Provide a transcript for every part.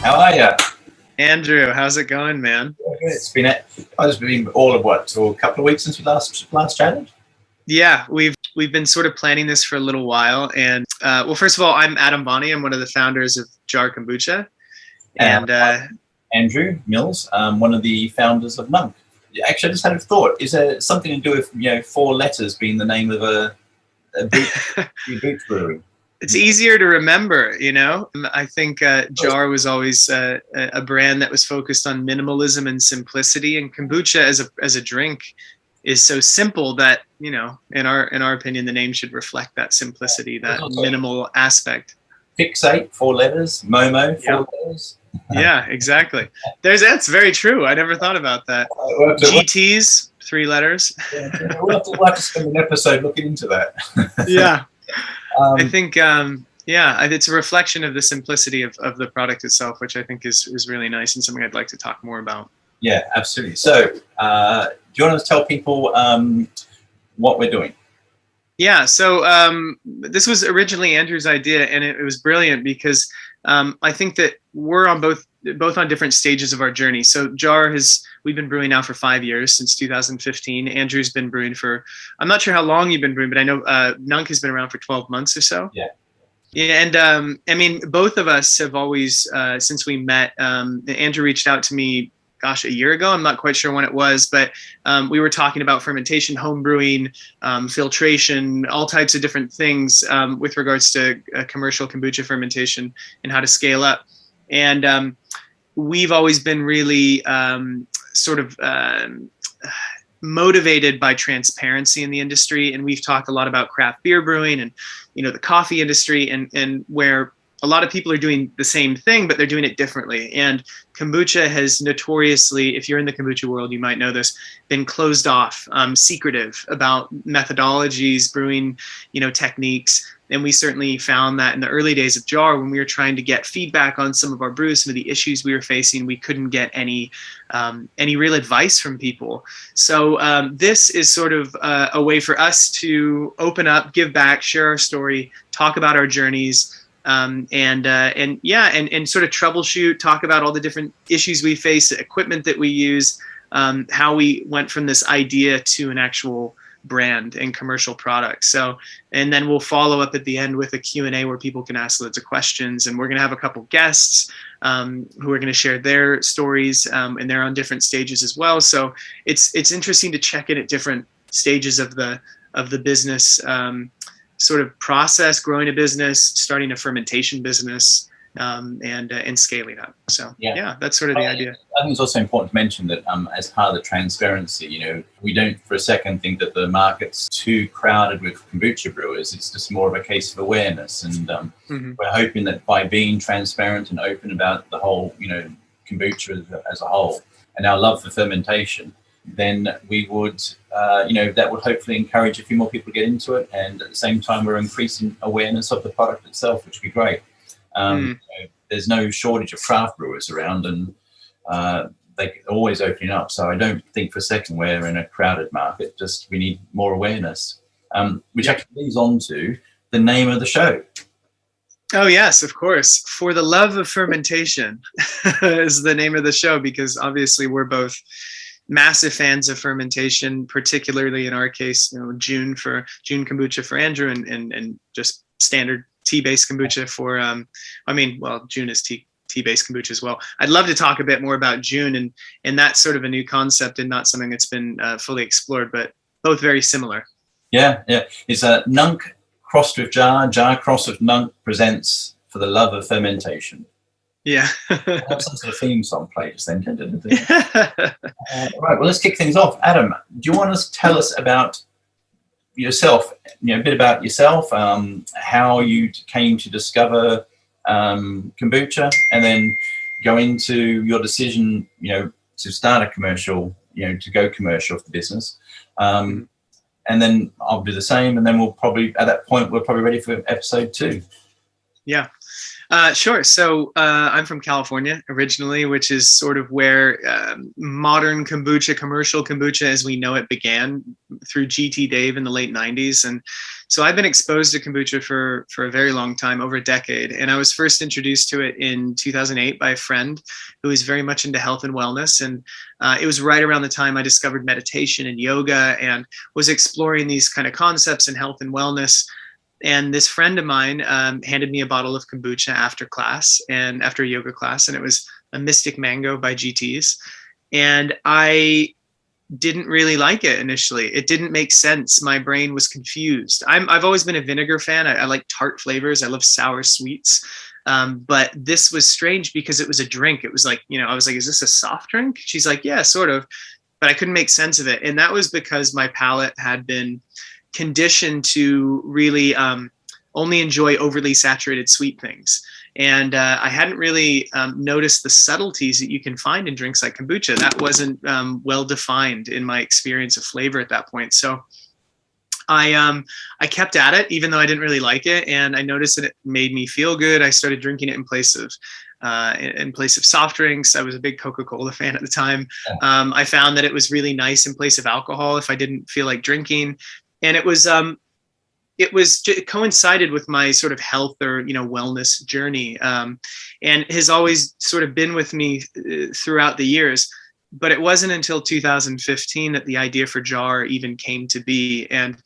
How are you? Andrew, how's it going, man? It's been all of what, so a couple of weeks since we last chatted? Yeah, we've been sort of planning this for a little while. And well, first of all, I'm Adam Bonney. I'm one of the founders of Jar Kombucha. And Andrew Mills, one of the founders of Nunc. Actually, I just had a thought. Is there something to do with 4 letters being the name of a boot brewery? It's easier to remember, I think Jar was always a brand that was focused on minimalism and simplicity, and kombucha as a drink is so simple that, in our opinion, the name should reflect that simplicity, that minimal aspect. Fixate, 4 letters. Momo, 4 letters. Yeah, exactly. That's very true. I never thought about that. GTs, 3 letters. We'll have to spend an episode looking into that. Yeah. I think, it's a reflection of the simplicity of the product itself, which I think is really nice and something I'd like to talk more about. Yeah, absolutely. So, do you want to tell people what we're doing? Yeah, so this was originally Andrew's idea, and it was brilliant because I think that we're on both on different stages of our journey. So we've been brewing now for 5 years, since 2015. Andrew's been brewing I'm not sure how long you've been brewing, but I know Nunc has been around for 12 months or so. Yeah. Yeah, and both of us have always, since we met, Andrew reached out to me, a year ago. I'm not quite sure when it was, but we were talking about fermentation, home brewing, filtration, all types of different things with regards to commercial kombucha fermentation and how to scale up. And we've always been really motivated by transparency in the industry. And we've talked a lot about craft beer brewing and, the coffee industry, and where a lot of people are doing the same thing, but they're doing it differently. And kombucha has notoriously, if you're in the kombucha world, you might know this, been closed off, secretive about methodologies, brewing, techniques. And we certainly found that in the early days of Jar, when we were trying to get feedback on some of our brews, some of the issues we were facing, we couldn't get any real advice from people. So this is sort of a way for us to open up, give back, share our story, talk about our journeys, and sort of troubleshoot, talk about all the different issues we face, the equipment that we use, how we went from this idea to an actual brand and commercial product. So, and then we'll follow up at the end with a Q&A where people can ask loads of questions, and we're going to have a couple guests who are going to share their stories, and they're on different stages as well. So it's interesting to check in at different stages of the business sort of process, growing a business, starting a fermentation business, and scaling up. So yeah, that's sort of the idea. I think it's also important to mention that as part of the transparency, we don't for a second think that the market's too crowded with kombucha brewers. It's just more of a case of awareness. And we're hoping that by being transparent and open about the whole, kombucha as a whole, and our love for fermentation, then we would, that would hopefully encourage a few more people to get into it. And at the same time, we're increasing awareness of the product itself, which would be great. There's no shortage of craft brewers around, and they're always opening up. So I don't think for a second we're in a crowded market. Just we need more awareness, which actually leads on to the name of the show. Oh, yes, of course. For the Love of Fermentation is the name of the show, because obviously we're both massive fans of fermentation, particularly in our case, Jun Kombucha for Andrew, and just standard tea-based kombucha for, Jun is tea-based kombucha as well. I'd love to talk a bit more about Jun, and that's sort of a new concept and not something that's been fully explored, but both very similar. Yeah. It's Nunc crossed with Jar, Jar crossed with Nunc presents For the Love of Fermentation. Yeah. Have some sort of theme song played just then. Right, well, let's kick things off. Adam, do you want to tell us about yourself, a bit about yourself, how you came to discover kombucha, and then go into your decision, to start a commercial, to go commercial for the business. And then I'll do the same, and then we'll probably, at that point, we're probably ready for episode 2. Yeah. Sure. So I'm from California originally, which is sort of where modern kombucha, commercial kombucha as we know it, began through GT Dave in the late 90s. And so I've been exposed to kombucha for a very long time, over a decade. And I was first introduced to it in 2008 by a friend who is very much into health and wellness. And it was right around the time I discovered meditation and yoga and was exploring these kind of concepts in health and wellness. And this friend of mine handed me a bottle of kombucha after class and after a yoga class, and it was a Mystic Mango by GT's. And I didn't really like it initially. It didn't make sense. My brain was confused. I've always been a vinegar fan. I like tart flavors. I love sour sweets. But this was strange because it was a drink. It was like, I was like, is this a soft drink? She's like, yeah, sort of. But I couldn't make sense of it. And that was because my palate had been conditioned to really only enjoy overly saturated sweet things. And I hadn't really noticed the subtleties that you can find in drinks like kombucha. That wasn't well defined in my experience of flavor at that point. So I kept at it, even though I didn't really like it. And I noticed that it made me feel good. I started drinking it in place of soft drinks. I was a big Coca-Cola fan at the time. I found that it was really nice in place of alcohol if I didn't feel like drinking. And it coincided with my sort of health or wellness journey, and has always sort of been with me throughout the years. But it wasn't until 2015 that the idea for Jar even came to be. And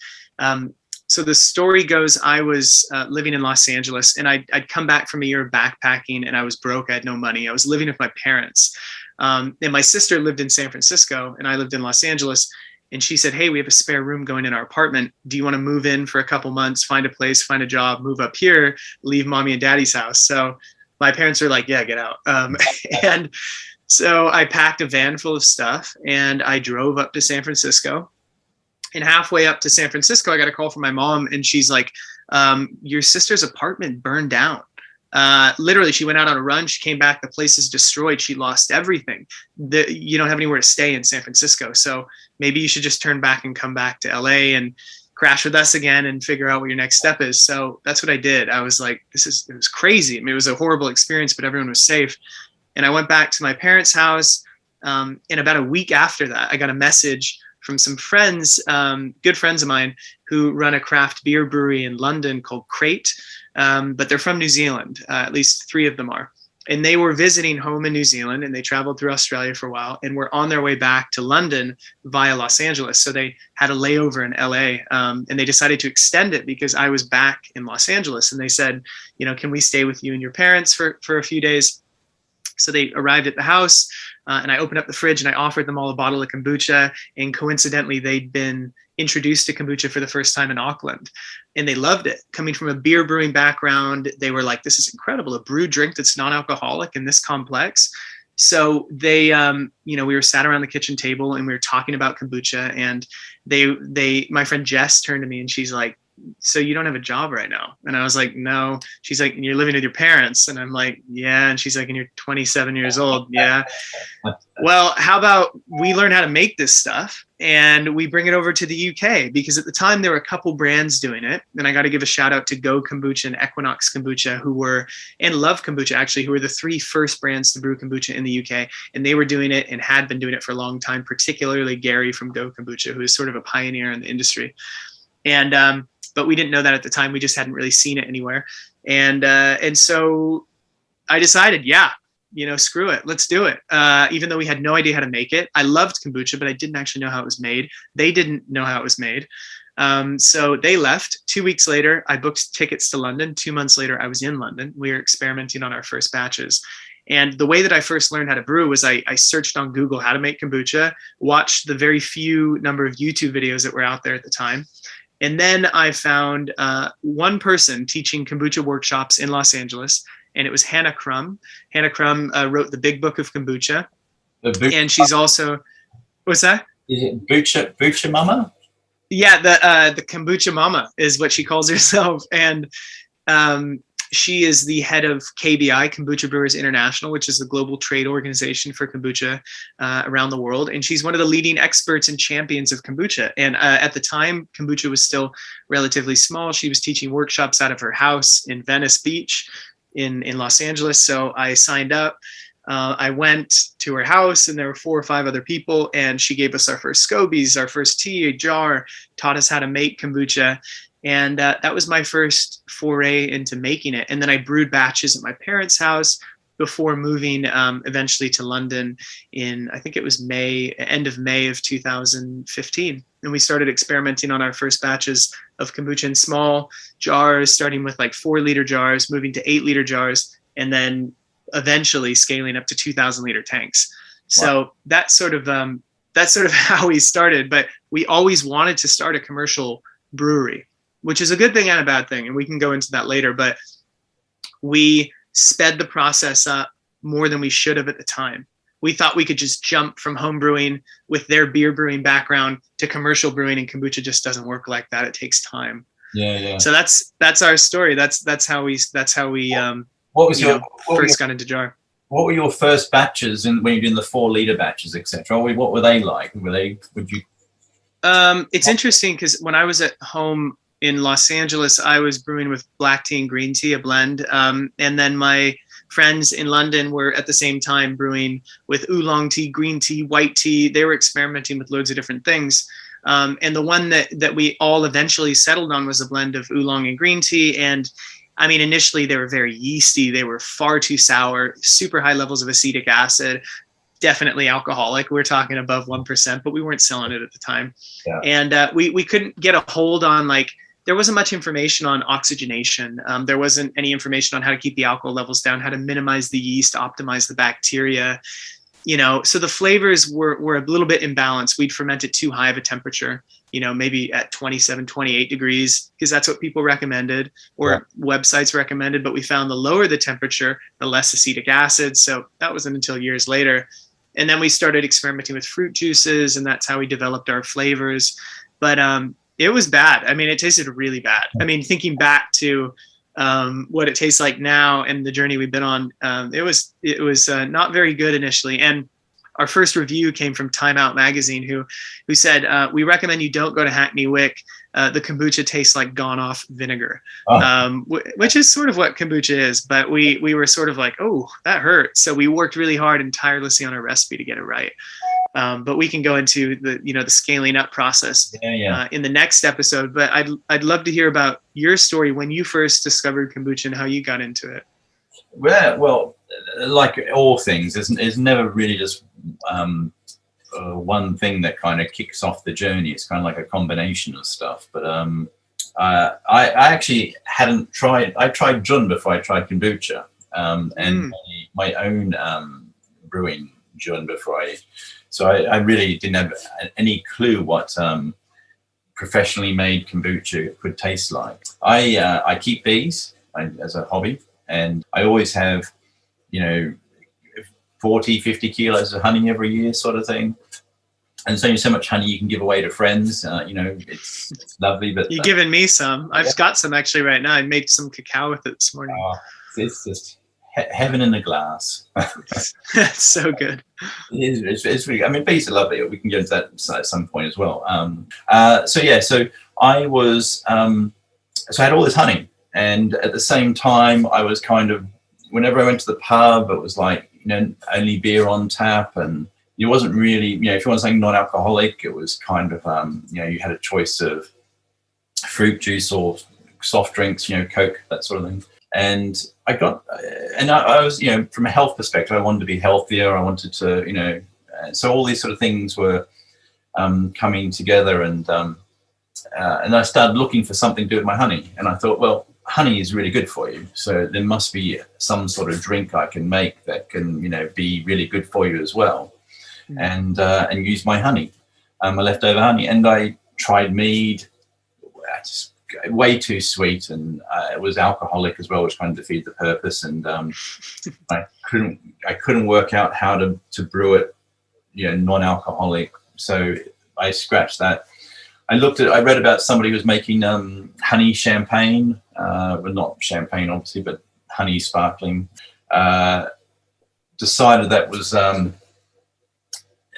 so the story goes, I was living in Los Angeles, and I'd come back from a year of backpacking, and I was broke. I had no money. I was living with my parents, and my sister lived in San Francisco, and I lived in Los Angeles. And she said, hey, we have a spare room going in our apartment. Do you want to move in for a couple months, find a place, find a job, move up here, leave mommy and daddy's house? So my parents were like, yeah, get out. And so I packed a van full of stuff and I drove up to San Francisco. And halfway up to San Francisco, I got a call from my mom, and she's like, your sister's apartment burned down. Literally, she went out on a run. She came back. The place is destroyed. She lost everything. You don't have anywhere to stay in San Francisco. So maybe you should just turn back and come back to LA and crash with us again and figure out what your next step is. So that's what I did. I was like, it was crazy. I mean, it was a horrible experience, but everyone was safe. And I went back to my parents' house. And about a week after that, I got a message from some friends, good friends of mine, who run a craft beer brewery in London called Crate. But they're from New Zealand. At least 3 of them are. And they were visiting home in New Zealand, and they traveled through Australia for a while and were on their way back to London via Los Angeles. So they had a layover in LA, and they decided to extend it because I was back in Los Angeles. And they said, can we stay with you and your parents for a few days? So they arrived at the house, and I opened up the fridge and I offered them all a bottle of kombucha. And coincidentally, they'd been introduced to kombucha for the first time in Auckland, and they loved it. Coming from a beer brewing background, they were like, this is incredible, a brewed drink that's non-alcoholic and this complex. So they, we were sat around the kitchen table and we were talking about kombucha, and my friend Jess turned to me and she's like, so you don't have a job right now? And I was like, no. She's like, and you're living with your parents? And I'm like, yeah. And she's like, and you're 27 years old? Yeah. Well, how about we learn how to make this stuff and we bring it over to the UK? Because at the time there were a couple brands doing it. And I got to give a shout out to Go Kombucha and Equinox Kombucha, and Love Kombucha actually, who were the 3 first brands to brew kombucha in the UK. And they were doing it and had been doing it for a long time, particularly Gary from Go Kombucha, who is sort of a pioneer in the industry. And, but we didn't know that at the time. We just hadn't really seen it anywhere. And so I decided, screw it. Let's do it. Even though we had no idea how to make it. I loved kombucha, but I didn't actually know how it was made. They didn't know how it was made. So they left. 2 weeks later, I booked tickets to London. 2 months later, I was in London. We were experimenting on our first batches. And the way that I first learned how to brew was I searched on Google how to make kombucha, watched the very few number of YouTube videos that were out there at the time. And then I found one person teaching kombucha workshops in Los Angeles, and it was Hannah Crum. Hannah Crum wrote the Big Book of Kombucha. And she's also, what's that? Is it Bucha Mama? Yeah, the Kombucha Mama is what she calls herself. And she is the head of KBI, Kombucha Brewers International, which is the global trade organization for kombucha around the world. And she's one of the leading experts and champions of kombucha. And at the time, kombucha was still relatively small. She was teaching workshops out of her house in Venice Beach. in Los Angeles. So I signed up. I went to her house, and there were 4 or 5 other people, and she gave us our first scobies, our first tea, a jar, taught us how to make kombucha. And that was my first foray into making it. And then I brewed batches at my parents' house before moving eventually to London in, I think it was end of May of 2015. And we started experimenting on our first batches of kombucha in small jars, starting with like 4-liter jars, moving to 8-liter jars, and then eventually scaling up to 2,000-liter tanks. So wow. That's sort of how we started. But we always wanted to start a commercial brewery, which is a good thing and a bad thing, and we can go into that later. But we sped the process up more than we should have at the time. We thought we could just jump from home brewing with their beer brewing background to commercial brewing, and kombucha just doesn't work like that. It takes time. Yeah. So that's our story. That's how we what was your first got into jar. What were your first batches when you're doing the 4-liter batches, etc.? What were they like? It's interesting because when I was at home in Los Angeles, I was brewing with black tea and green tea, a blend. And then my friends in London were at the same time brewing with oolong tea, green tea, white tea. They were experimenting with loads of different things. And the one that we all eventually settled on was a blend of oolong and green tea. And I mean, initially they were very yeasty. They were far too sour, super high levels of acetic acid, definitely alcoholic. We're talking above 1%, but we weren't selling it at the time. Yeah. And we couldn't get a hold on, like, there wasn't much information on oxygenation. There wasn't any information on how to keep the alcohol levels down, how to minimize the yeast, optimize the bacteria. So the flavors were a little bit imbalanced. We'd ferment it too high of a temperature, maybe at 27, 28 degrees, because that's what people recommended or websites recommended. But we found the lower the temperature, the less acetic acid. So that wasn't until years later. And then we started experimenting with fruit juices, and that's how we developed our flavors. But it was bad. I mean, it tasted really bad. I mean, thinking back to what it tastes like now and the journey we've been on, it was not very good initially. And our first review came from Time Out magazine, who said, we recommend you don't go to Hackney Wick. The kombucha tastes like gone off vinegar, which is sort of what kombucha is. But we were sort of like, oh, that hurt. So we worked really hard and tirelessly on our recipe to get it right. But we can go into the scaling up process in the next episode. But I'd love to hear about your story when you first discovered kombucha and how you got into it. Well, like all things, there's never really just one thing that kind of kicks off the journey. It's kind of like a combination of stuff. But I actually hadn't tried. I tried Jun before I tried kombucha, and my own brewing Jun before So I really didn't have any clue what professionally made kombucha could taste like. I keep bees as a hobby, and I always have, 40, 50 kilos of honey every year sort of thing. And there's only so much honey you can give away to friends. It's lovely. But you're giving me some. I've got some actually right now. I made some cacao with it this morning. It's just heaven in a glass. That's so good. It's really, I mean, bees are lovely. We can get into that at some point as well. So I was, so I had all this honey, and at the same time I was kind of, whenever I went to the pub, it was like, only beer on tap, and it wasn't really, if you want something non-alcoholic, it was kind of, you had a choice of fruit juice or soft drinks, Coke, that sort of thing. And I was, from a health perspective, I wanted to be healthier. I wanted to, so all these sort of things were coming together, and I started looking for something to do with my honey. And I thought, well, honey is really good for you, so there must be some sort of drink I can make that can, be really good for you as well, and use my honey, my leftover honey. And I tried mead. Just way too sweet, and it was alcoholic as well, which kind of defeated the purpose. And I couldn't work out how to brew it, non-alcoholic. So I scratched that. I read about somebody who was making honey champagne, well, not champagne obviously, but honey sparkling. Decided that was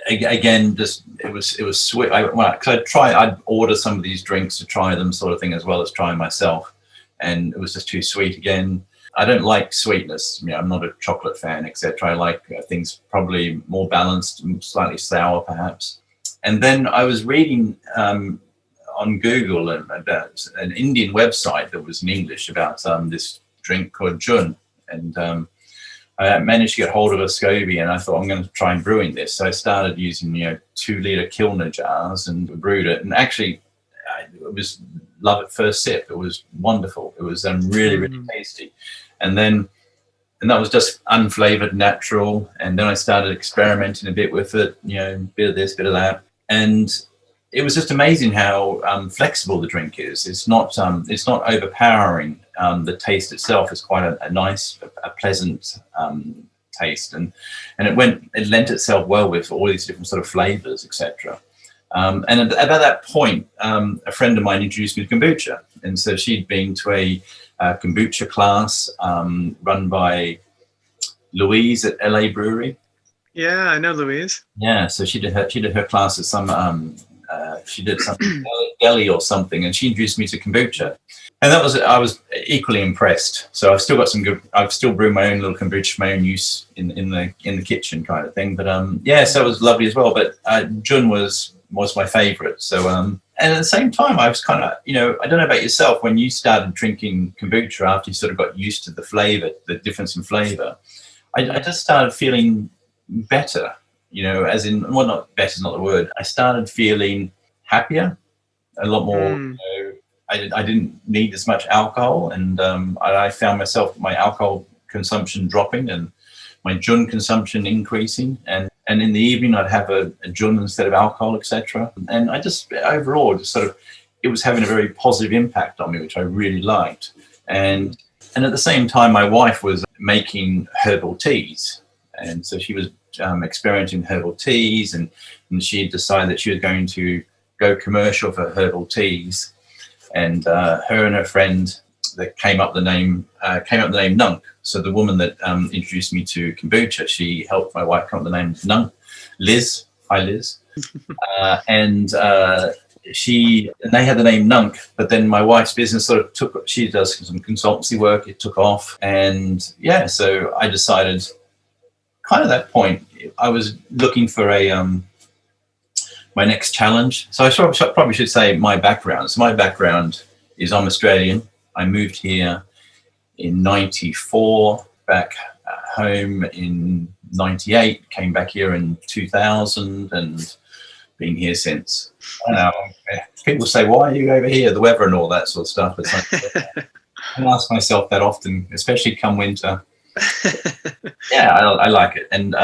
again, just it was sweet. I'd order some of these drinks to try them, sort of thing, as well as trying myself, and it was just too sweet again. I don't like sweetness. You know, I'm not a chocolate fan, etc. I like things probably more balanced, slightly sour, perhaps. And then I was reading on Google about an Indian website that was in English about this drink called Jun. And I managed to get hold of a SCOBY, and I thought, I'm going to try and brewing this. So I started using 2-liter Kilner jars and brewed it. And actually, it was love at first sip. It was wonderful. It was really, really tasty. And that was just unflavored, natural. And then I started experimenting a bit with it, bit of this, bit of that. And it was just amazing how flexible the drink is. It's not overpowering. The taste itself is quite a nice, a pleasant taste, and it lent itself well with all these different sort of flavors, etc. And at about that point, a friend of mine introduced me to kombucha, and so she'd been to a kombucha class run by Louise at LA Brewery. Yeah, I know Louise. Yeah, so she did her class at some she did something deli or something, and she introduced me to kombucha, and I was equally impressed. So I've still got I've still brewed my own little kombucha for my own use in the kitchen kind of thing. But so it was lovely as well. But Jun was my favorite. So and at the same time, I was kind of I don't know about yourself, when you started drinking kombucha after you sort of got used to the flavor, the difference in flavor, I just started feeling better. As in, well, not better is not the word. I started feeling happier, a lot more. I didn't need as much alcohol, and I found my alcohol consumption dropping and my Jun consumption increasing. And in the evening, I'd have a Jun instead of alcohol, etc. And I just overall it was having a very positive impact on me, which I really liked. And at the same time, my wife was making herbal teas, and so she was experimenting herbal teas, and she decided that she was going to go commercial for herbal teas. And her and her friend that came up the name Nunc. So the woman that introduced me to kombucha, she helped my wife come up with the name Nunc. Liz, hi Liz, and they had the name Nunc. But then my wife's business she does some consultancy work. It took off, and so I decided. Kind of that point, I was looking for my next challenge. So I probably should say my background. So my background is I'm Australian. I moved here in '94, back home in '98, came back here in 2000, and been here since. I don't know. People say, "Why are you over here?" The weather and all that sort of stuff. It's like, I ask myself that often, especially come winter. I like it, and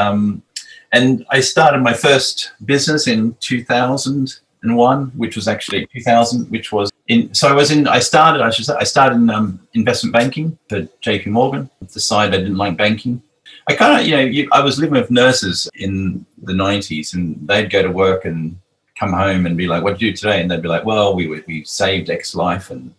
I started my first business in 2001, which was actually 2000, which was I started in investment banking for JP Morgan. Decided I didn't like banking. I kind of I was living with nurses in the 90s, and they'd go to work and come home and be like, "What did you do today?" And they'd be like, "Well, we saved X life and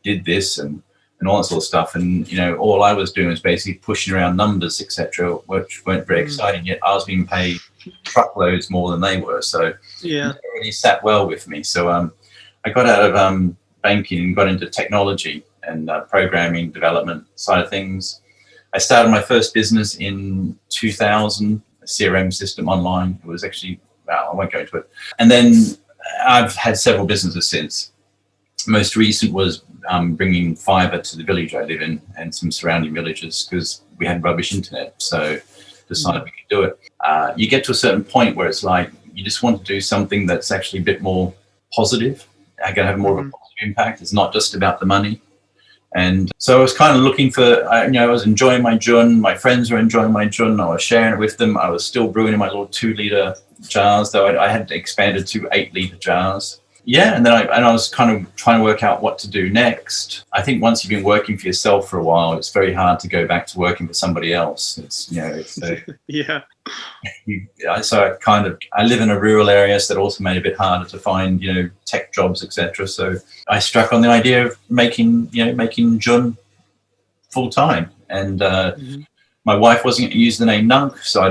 did this and all that sort of stuff." And all I was doing was basically pushing around numbers, etc., which weren't very exciting. Yet I was being paid truckloads more than they were, so it really sat well with me. So I got out of banking and got into technology and programming development side of things. I started my first business in 2000, a CRM system online. It was actually, I won't go into it. And then I've had several businesses since. Most recent was bringing fiber to the village I live in and some surrounding villages, because we had rubbish internet. So decided we could do it. You get to a certain point where it's like you just want to do something that's actually a bit more positive. I can have more of a positive impact. It's not just about the money. And so I was kind of looking for, I was enjoying my Jun. My friends were enjoying my Jun. I was sharing it with them. I was still brewing in my little 2-liter jars, though I had expanded to 8-liter jars. Yeah, and then I was kind of trying to work out what to do next. I think once you've been working for yourself for a while, it's very hard to go back to working for somebody else. Yeah. So I live in a rural area, so that also made it a bit harder to find, tech jobs, etc. So I struck on the idea of making Jun full time. And my wife wasn't going to use the name Nunc, so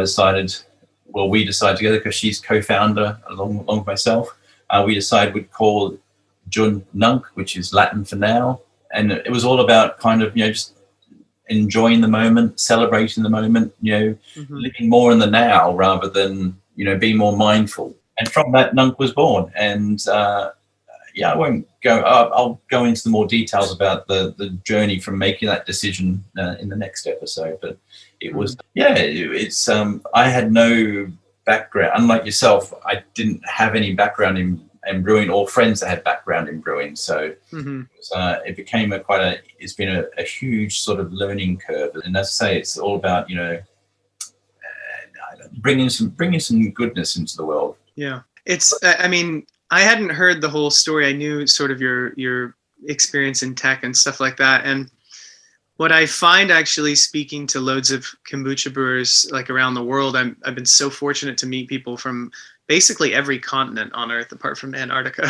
we decided together, because she's co-founder along with myself. We decided we'd call Jun Nunc, which is Latin for now. And it was all about kind of, just enjoying the moment, celebrating the moment, living more in the now rather than, being more mindful. And from that, Nunc was born. And I won't go. I'll go into the more details about the journey from making that decision in the next episode. But it was, it's. I had no background. Unlike yourself, I didn't have any background in brewing or friends that had background in brewing. So it became it's been a huge sort of learning curve. And as I say, it's all about bringing some goodness into the world. Yeah, it's. I mean, I hadn't heard the whole story. I knew sort of your experience in tech and stuff like that. And what I find, actually, speaking to loads of kombucha brewers like around the world, I've been so fortunate to meet people from basically every continent on Earth apart from Antarctica.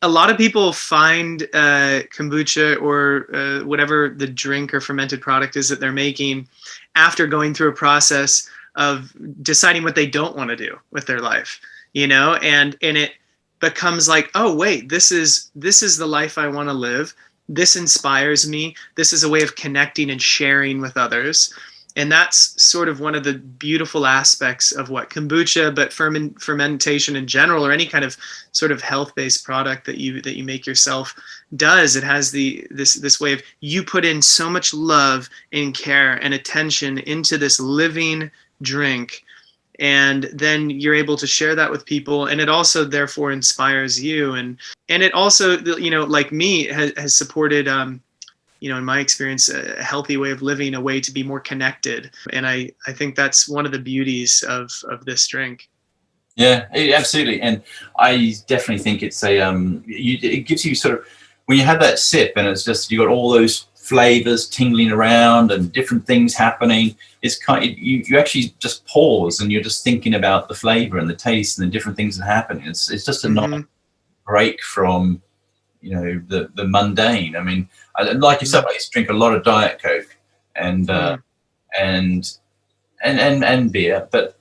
A lot of people find kombucha or whatever the drink or fermented product is that they're making after going through a process of deciding what they don't want to do with their life, and it becomes like, oh wait, this is the life I want to live. This inspires me. This is a way of connecting and sharing with others. And that's sort of one of the beautiful aspects of what kombucha, but fermentation in general, or any kind of sort of health-based product that you make yourself does. It has this way of, you put in so much love and care and attention into this living drink, and then you're able to share that with people, and it also therefore inspires you, and it also, like me, has supported in my experience, a healthy way of living, a way to be more connected. And I think that's one of the beauties of this drink. Yeah, absolutely. And I definitely think it's it gives you sort of, when you have that sip and it's just, you got all those flavors tingling around and different things happening, it's you actually just pause and you're just thinking about the flavor and the taste and the different things that happen. It's just a nice break from, the mundane. I mean, like yourself, I used to drink a lot of Diet Coke and beer, but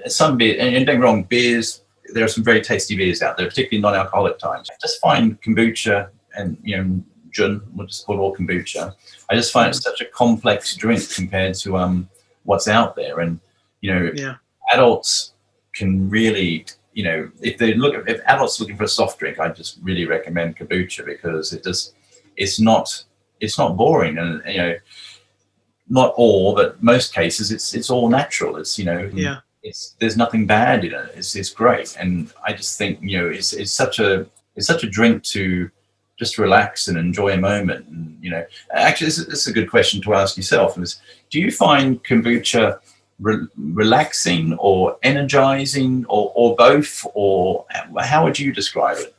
some beer, and don't get me wrong, beers, there are some very tasty beers out there, particularly non-alcoholic types. I just find kombucha and, Jun, we'll just call it all kombucha. I just find it such a complex drink compared to what's out there. And, adults can really, if adults are looking for a soft drink, I just really recommend kombucha, because it's not boring, and not all, but most cases it's all natural. It's there's nothing bad in it. It's great, and I just think it's such a drink to just relax and enjoy a moment. And actually, this is a good question to ask yourself: is, do you find kombucha relaxing or energizing, or both, or how would you describe it?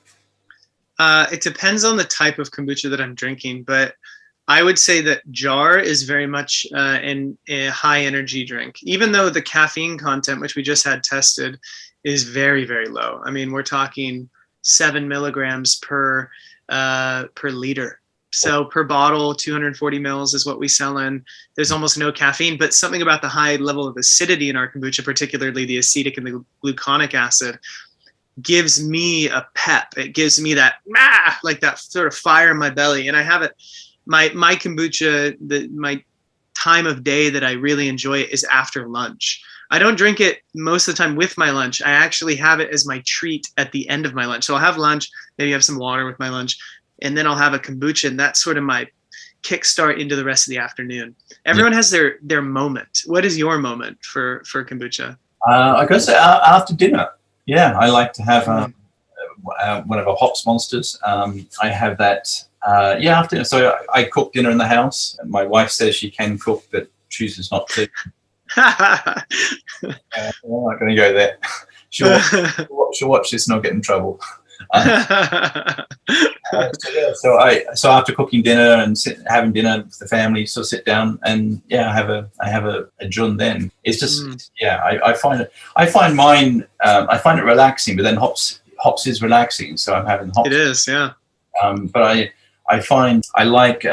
It depends on the type of kombucha that I'm drinking, but I would say that jar is very much a high energy drink, even though the caffeine content, which we just had tested, is very, very low. I mean, we're talking 7 milligrams per liter. So per bottle, 240 mils is what we sell in. There's almost no caffeine, but something about the high level of acidity in our kombucha, particularly the acetic and the gluconic acid, gives me a pep. It gives me that, like that sort of fire in my belly. And I have it, my kombucha, my time of day that I really enjoy it is after lunch. I don't drink it most of the time with my lunch. I actually have it as my treat at the end of my lunch. So I'll have lunch, maybe have some water with my lunch, and then I'll have a kombucha, and that's sort of my kickstart into the rest of the afternoon. Everyone has their moment. What is your moment for kombucha? I guess after dinner. Yeah, I like to have one of our hops monsters. I have that after dinner. So I cook dinner in the house. My wife says she can cook, but chooses not to. I'm not going to go there. She'll watch this and I'll get in trouble. So after cooking dinner and having dinner with the family, so sit down and I have a Jun. Then it's just I find it relaxing, but then hops is relaxing, so I'm having hops. It is, but I find I like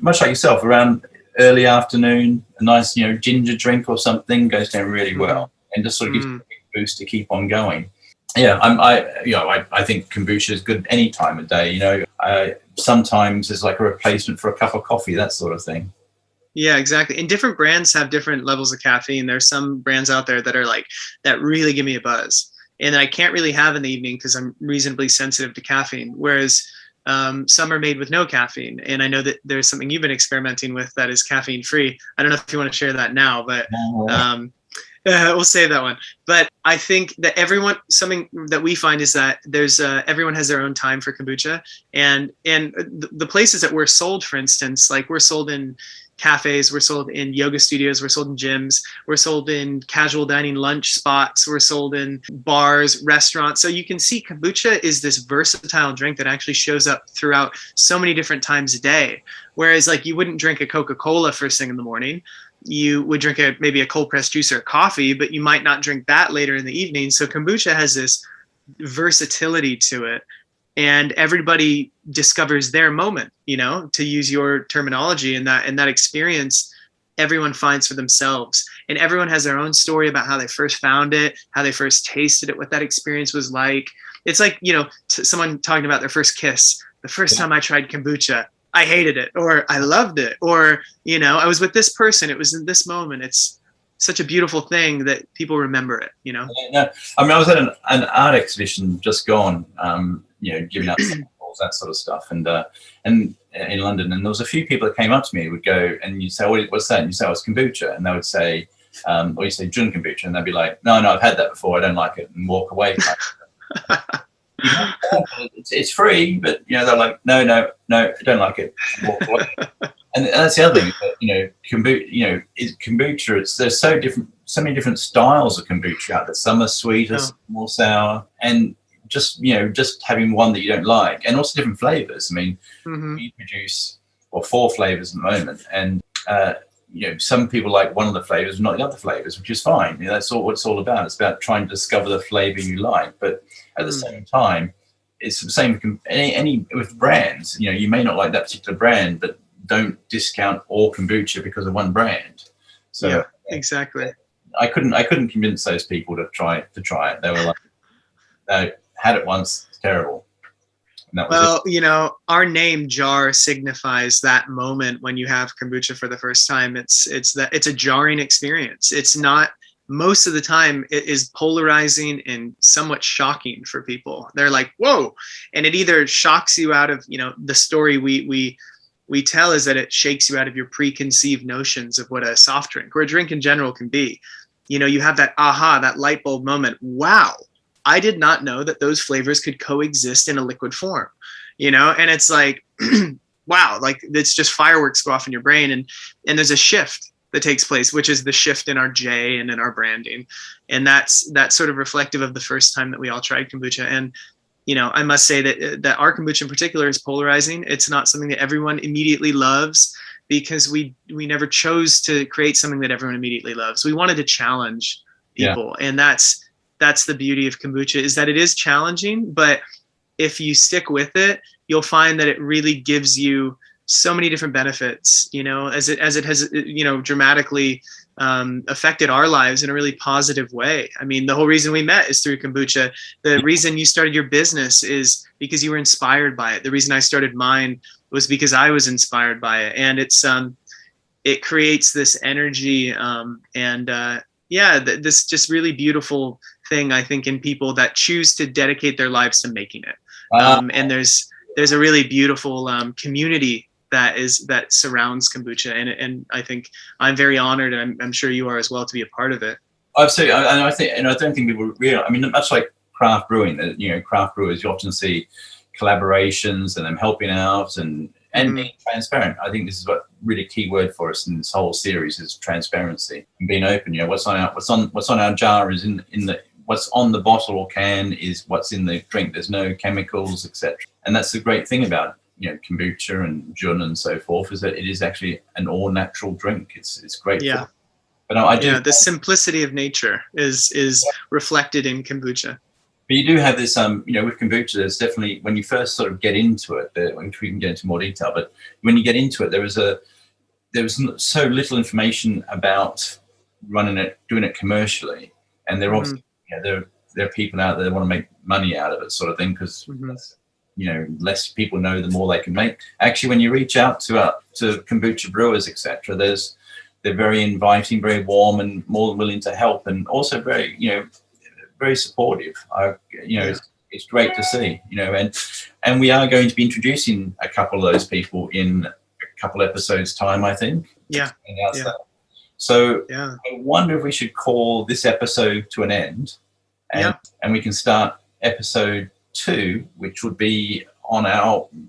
much like yourself, around early afternoon, a nice ginger drink or something goes down really well, and just sort of gives you a big boost to keep on going. Yeah, I think kombucha is good any time of day. Sometimes it's like a replacement for a cup of coffee, that sort of thing. Yeah, exactly. And different brands have different levels of caffeine. There's some brands out there that are like, that really give me a buzz and that I can't really have in the evening because I'm reasonably sensitive to caffeine. Whereas some are made with no caffeine. And I know that there's something you've been experimenting with that is caffeine free. I don't know if you want to share that now, but we'll save that one. But I think that something that we find is that there's everyone has their own time for kombucha, and the places that we're sold, for instance, like we're sold in cafes, we're sold in yoga studios, we're sold in gyms, we're sold in casual dining lunch spots, we're sold in bars, restaurants. So you can see kombucha is this versatile drink that actually shows up throughout so many different times a day. Whereas like you wouldn't drink a Coca-Cola first thing in the morning. You would drink maybe a cold pressed juice or a coffee, but you might not drink that later in the evening. So kombucha has this versatility to it, and everybody discovers their moment, to use your terminology, and that experience everyone finds for themselves, and everyone has their own story about how they first found it, how they first tasted it, what that experience was like. It's like, someone talking about their first kiss. The first time I tried kombucha, I hated it, or I loved it, or, I was with this person, it was in this moment. It's such a beautiful thing that people remember it, Yeah, no. I mean, I was at an art exhibition just gone, giving out samples, that sort of stuff, and in London, and there was a few people that came up to me, would go, and you say, what's that? And you say, oh, it's kombucha, and they would say, or you say Jun kombucha, and they'd be like, no, I've had that before, I don't like it, and walk away. It's free, but they're like, no, I don't like it. Walk away. And that's the other thing, kombucha. There's so many different styles of kombucha out there. Some are sweeter, some more sour, and just having one that you don't like, and also different flavors. I mean, we produce 4 flavors at the moment, and some people like one of the flavors, not the other flavors, which is fine. That's all what it's all about. It's about trying to discover the flavor you like, but at the same time, it's the same with brands. You may not like that particular brand, but don't discount all kombucha because of one brand. So yeah, exactly. I couldn't convince those people to try it. They were like, they had it once, it's terrible. And that was it. Our name jar signifies that moment when you have kombucha for the first time. It's a jarring experience. It's not, most of the time it is polarizing and somewhat shocking for people. They're like, whoa. And it either shocks you out of, the story we tell is that it shakes you out of your preconceived notions of what a soft drink or a drink in general can be. You have that aha, that light bulb moment. Wow, I did not know that those flavors could coexist in a liquid form, and it's like, wow, like it's just fireworks go off in your brain. And there's a shift that takes place, which is the shift in our J and in our branding. And that's sort of reflective of the first time that we all tried kombucha. And I must say that our kombucha in particular is polarizing. It's not something that everyone immediately loves, because we never chose to create something that everyone immediately loves. We wanted to challenge people. Yeah. And that's the beauty of kombucha, is that it is challenging, but if you stick with it, you'll find that it really gives you so many different benefits, as it has, dramatically affected our lives in a really positive way. I mean, the whole reason we met is through kombucha. The reason you started your business is because you were inspired by it. The reason I started mine was because I was inspired by it. And it creates this energy this just really beautiful thing, I think, in people that choose to dedicate their lives to making it. And there's a really beautiful community that surrounds kombucha, and I think I'm very honored, and I'm sure you are as well, to be a part of it. Absolutely, and I don't think people realize. I mean, much like craft brewing, craft brewers, you often see collaborations and them helping out and being transparent. I think this is what really key word for us in this whole series is transparency and being open. What's on our jar is in the what's on the bottle or can is what's in the drink. There's no chemicals, etc. And that's the great thing about kombucha and Jun and so forth, is that it is actually an all natural drink. It's great. Yeah. But the simplicity of nature is reflected in kombucha. But you do have this, with kombucha, there's definitely, when you first sort of get into it, which we can get into more detail, but when you get into it, there was so little information about doing it commercially. And there are obviously, there are people out there that want to make money out of it, sort of thing, because less people know, the more they can make. Actually, when you reach out to kombucha brewers, etc., they're very inviting, very warm, and more than willing to help, and also very, very supportive. It's great to see, and we are going to be introducing a couple of those people in a couple episodes time, I think. Yeah. That. So I wonder if we should call this episode to an end, and we can start episode 2, which would be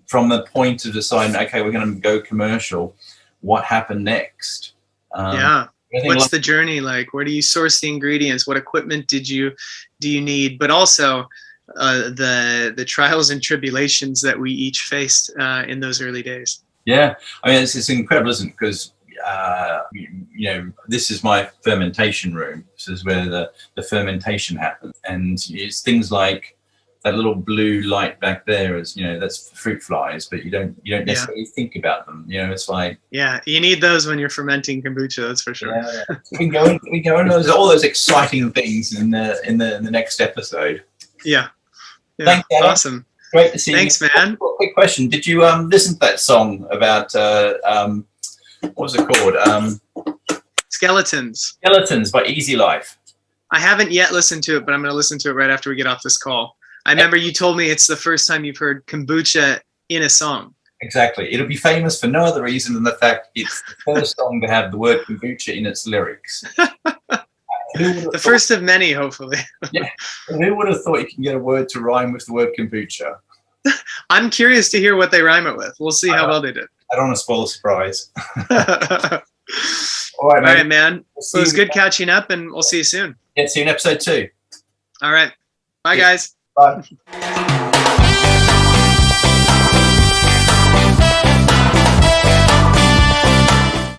from the point of deciding, okay, we're going to go commercial. What happened next? What's the journey like? Where do you source the ingredients? What equipment do you need? But also the trials and tribulations that we each faced in those early days. Yeah, I mean, it's incredible, isn't it? Because this is my fermentation room. This is where the fermentation happens, and it's things like that little blue light back there is, that's fruit flies, but you don't necessarily think about them. It's like, you need those when you're fermenting kombucha. That's for sure. We go into all those exciting things in the next episode. Yeah. Thanks, Adam. Awesome. Great to see you. Thanks, man. Quick question: did you listen to that song about what was it called? Skeletons by Easy Life. I haven't yet listened to it, but I'm going to listen to it right after we get off this call. I remember you told me it's the first time you've heard kombucha in a song. Exactly. It'll be famous for no other reason than the fact it's the first song to have the word kombucha in its lyrics. The first of many, hopefully. Yeah. Who would have thought you can get a word to rhyme with the word kombucha? I'm curious to hear what they rhyme it with. We'll see how well they did. I don't want to spoil the surprise. All right, man. Well, it was good catching up, and we'll see you soon. Yeah, see you in episode 2. All right. Bye, guys. Bye.